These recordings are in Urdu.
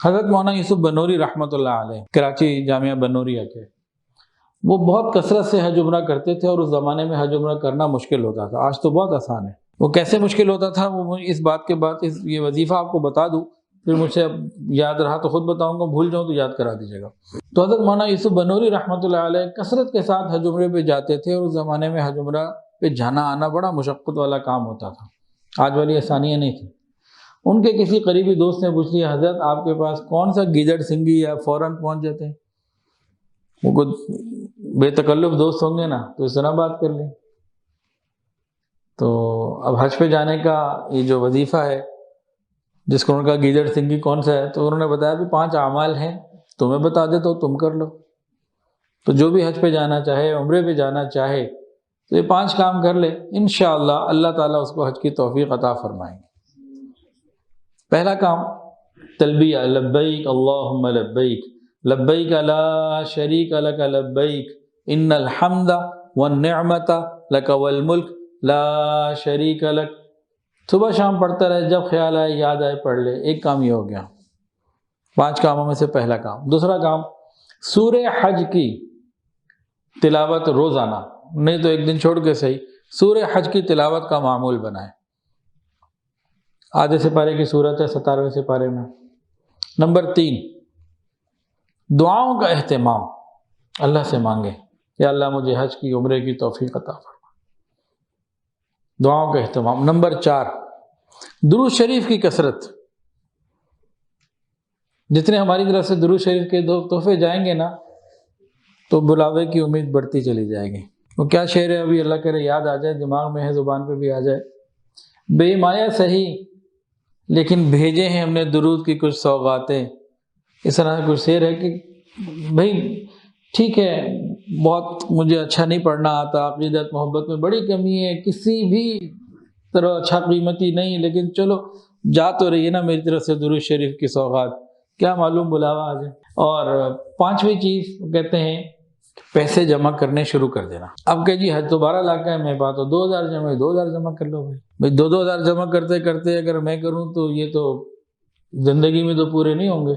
حضرت مولانا یوسف بنوری رحمۃ اللہ علیہ کراچی جامعہ بنوریہ کے، وہ بہت کثرت سے حج عمرہ کرتے تھے، اور اس زمانے میں حج عمرہ کرنا مشکل ہوتا تھا۔ آج تو بہت آسان ہے۔ وہ کیسے مشکل ہوتا تھا، وہ اس بات کے بعد یہ وظیفہ آپ کو بتا دوں، پھر مجھ سے یاد رہا تو خود بتاؤں گا، بھول جاؤں تو یاد کرا دیجیے گا۔ تو حضرت مولانا یوسف بنوری رحمۃ اللہ علیہ کثرت کے ساتھ حج عمرے پہ جاتے تھے، اور اس زمانے میں حج عمرہ پہ جانا آنا بڑا مشقت والا کام ہوتا تھا، آج والی آسانیاں نہیں تھیں۔ ان کے کسی قریبی دوست نے پوچھ لیا، حضرت آپ کے پاس کون سا گیدڑ سنگھی ہے، فوراً پہنچ جاتے ہیں۔ وہ کچھ بے تکلف دوست ہوں گے نا، تو اس طرح بات کر لیں۔ تو اب حج پہ جانے کا یہ جو وظیفہ ہے، جس کو ان کا گیدڑ سنگھی کون سا ہے، تو انہوں نے بتایا بھی 5 اعمال ہیں، تمہیں بتا دیتا ہوں، تم کر لو۔ تو جو بھی حج پہ جانا چاہے، عمرے پہ جانا چاہے، تو یہ 5 کام کر لے، انشاءاللہ اللہ تعالیٰ اس کو حج کی توفیق عطا فرمائیں گے۔ پہلا کام تلبیہ، لبیک اللہم لبیک، لبیک لا شریک لک لبیک، ان الحمد والنعمت لک والملک لا شریک لک۔ صبح شام پڑھتا رہے، جب خیال آئے یاد آئے پڑھ لے، ایک کام یہ ہو گیا، 5 کاموں میں سے پہلا کام۔ دوسرا کام، سورہ حج کی تلاوت روزانہ، نہیں تو ایک دن چھوڑ کے صحیح، سورہ حج کی تلاوت کا معمول بنائے۔ آدھے سپارے کی صورت ہے 17ویں سپارے میں۔ نمبر 3، دعاؤں کا اہتمام، اللہ سے مانگے یا اللہ مجھے حج کی عمرے کی توفیق عطا فرما، دعاؤں کا اہتمام۔ نمبر 4، درود شریف کی کثرت۔ جتنے ہماری طرف سے درود شریف کے تحفے جائیں گے نا، تو بلاوے کی امید بڑھتی چلی جائے گی۔ وہ کیا شعر ہے، ابھی اللہ کرے یاد آ جائے، دماغ میں ہے، زبان پہ بھی آ جائے۔ بے مایا صحیح لیکن بھیجے ہیں ہم نے درود کی کچھ سوغاتیں۔ اس طرح کچھ شعر ہے کہ بھائی ٹھیک ہے، بہت مجھے اچھا نہیں پڑھنا آتا، عقیدت محبت میں بڑی کمی ہے، کسی بھی طرح اچھا قیمتی نہیں، لیکن چلو جا تو رہی ہے نا میری طرف سے درود شریف کی سوغات، کیا معلوم بلاوا آ جائے۔ اور 5ویں چیز کہتے ہیں پیسے جمع کرنے شروع کر دینا۔ اب کہ جی حج تو 12 لاکھ کا ہے، میرے پاس تو 2000 جمع، 2000 جمع کر لو بھائی 2,000 جمع کرتے کرتے اگر میں کروں تو یہ تو زندگی میں تو پورے نہیں ہوں گے۔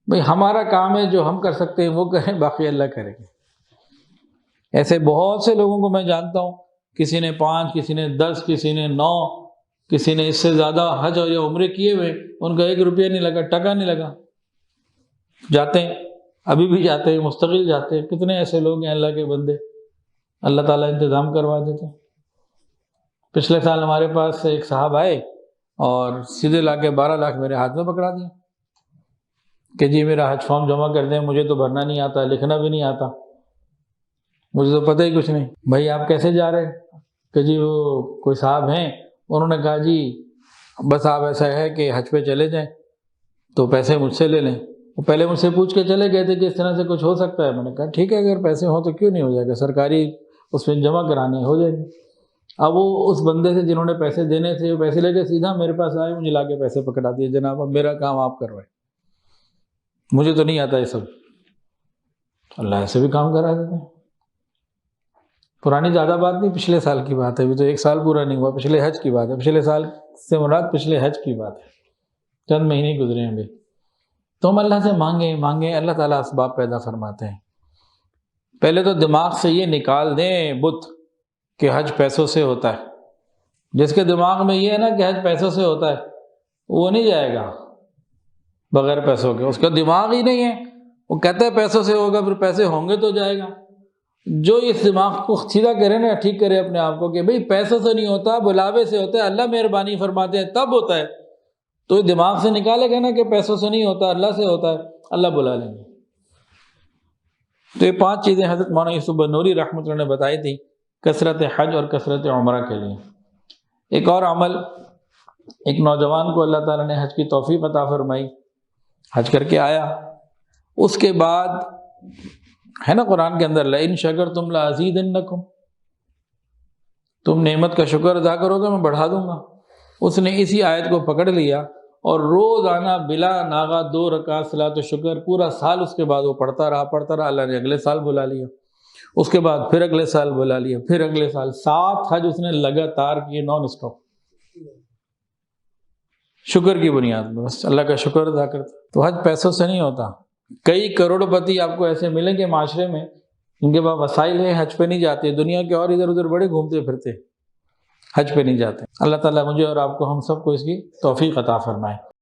بھائی ہمارا کام ہے، جو ہم کر سکتے ہیں وہ کریں، باقی اللہ کرے گے۔ ایسے بہت سے لوگوں کو میں جانتا ہوں، کسی نے 5، کسی نے 10، کسی نے 9، کسی نے اس سے زیادہ حج اور عمرے کیے ہوئے، ان کا 1 روپیہ نہیں لگا، ٹکا نہیں لگا، جاتے ہیں، ابھی بھی جاتے ہیں، مستقل جاتے ہیں۔ کتنے ایسے لوگ ہیں اللہ کے بندے، اللہ تعالیٰ انتظام کروا دیتے ہیں۔ پچھلے سال ہمارے پاس ایک صاحب آئے اور سیدھے لا کے 12 لاکھ میرے ہاتھ میں پکڑا دیا کہ جی میرا حج فارم جمع کر دیں، مجھے تو بھرنا نہیں آتا، لکھنا بھی نہیں آتا، مجھے تو پتہ ہی کچھ نہیں۔ بھائی آپ کیسے جا رہے ہیں؟ کہ جی وہ کوئی صاحب ہیں، انہوں نے کہا جی بس آپ ایسا ہے کہ حج پہ چلے جائیں تو پیسے مجھ سے لے لیں۔ وہ پہلے مجھ سے پوچھ کے چلے گئے تھے کہ اس طرح سے کچھ ہو سکتا ہے۔ میں نے کہا ٹھیک ہے، اگر پیسے ہوں تو کیوں نہیں ہو جائے گا، سرکاری اس میں جمع کرانے ہو جائے گی۔ اب وہ اس بندے سے جنہوں نے پیسے دینے تھے، وہ پیسے لے کے سیدھا میرے پاس آئے، مجھے لا کے پیسے پکڑا دیے، جناب اب میرا کام آپ کر رہے ہیں، مجھے تو نہیں آتا یہ سب۔ اللہ ایسے بھی کام کرا دیتے ہیں۔ پرانی زیادہ بات نہیں، پچھلے سال کی بات ہے، ابھی تو 1 سال پورا نہیں ہوا، پچھلے حج کی بات ہے، پچھلے سال سے مراد پچھلے حج کی بات ہے، چند مہینے گزرے ہیں ابھی۔ تو ہم اللہ سے مانگیں، اللہ تعالیٰ اسباب پیدا فرماتے ہیں۔ پہلے تو دماغ سے یہ نکال دیں بت کہ حج پیسوں سے ہوتا ہے۔ جس کے دماغ میں یہ ہے نا کہ حج پیسوں سے ہوتا ہے، وہ نہیں جائے گا بغیر پیسوں کے، اس کا دماغ ہی نہیں ہے، وہ کہتا ہے پیسوں سے ہوگا، پھر پیسے ہوں گے تو جائے گا۔ جو اس دماغ کو سیدھا کرے نا، ٹھیک کرے اپنے آپ کو کہ بھئی پیسوں سے نہیں ہوتا، بلاوے سے ہوتا ہے، اللہ مہربانی فرماتے ہیں تب ہوتا ہے، تو دماغ سے نکالے گا نا کہ پیسوں سے نہیں ہوتا، اللہ سے ہوتا ہے، اللہ بلا لیں گے۔ تو یہ 5 چیزیں حضرت مولانا یوسف بنوری رحمۃ اللہ نے بتائی تھی کثرت حج اور کثرت عمرہ کے لیے۔ ایک اور عمل، ایک نوجوان کو اللہ تعالیٰ نے حج کی توفیق عطا فرمائی، حج کر کے آیا، اس کے بعد ہے نا قرآن کے اندر لئن شکرتم لازیدنکم، تم نعمت کا شکر ادا کرو گے میں بڑھا دوں گا۔ اس نے اسی آیت کو پکڑ لیا اور روزانہ بلا ناغہ 2 رکعت صلاۃ شکر پورا سال اس کے بعد وہ پڑھتا رہا۔ اللہ نے اگلے سال بلا لیا، اس کے بعد پھر اگلے سال بلا لیا، پھر اگلے سال 7 حج اس نے لگاتار کیے، نان اسٹاپ۔ شکر کی بنیاد میں، بس اللہ کا شکر ادا کرتا۔ تو حج پیسوں سے نہیں ہوتا۔ کئی کروڑپتی آپ کو ایسے ملیں گے معاشرے میں ان کے پاس وسائل ہیں، حج پہ نہیں جاتے، دنیا کے اور ادھر ادھر بڑے گھومتے پھرتے، حج پہ نہیں جاتے۔ اللہ تعالیٰ مجھے اور آپ کو، ہم سب کو اس کی توفیق عطا فرمائے۔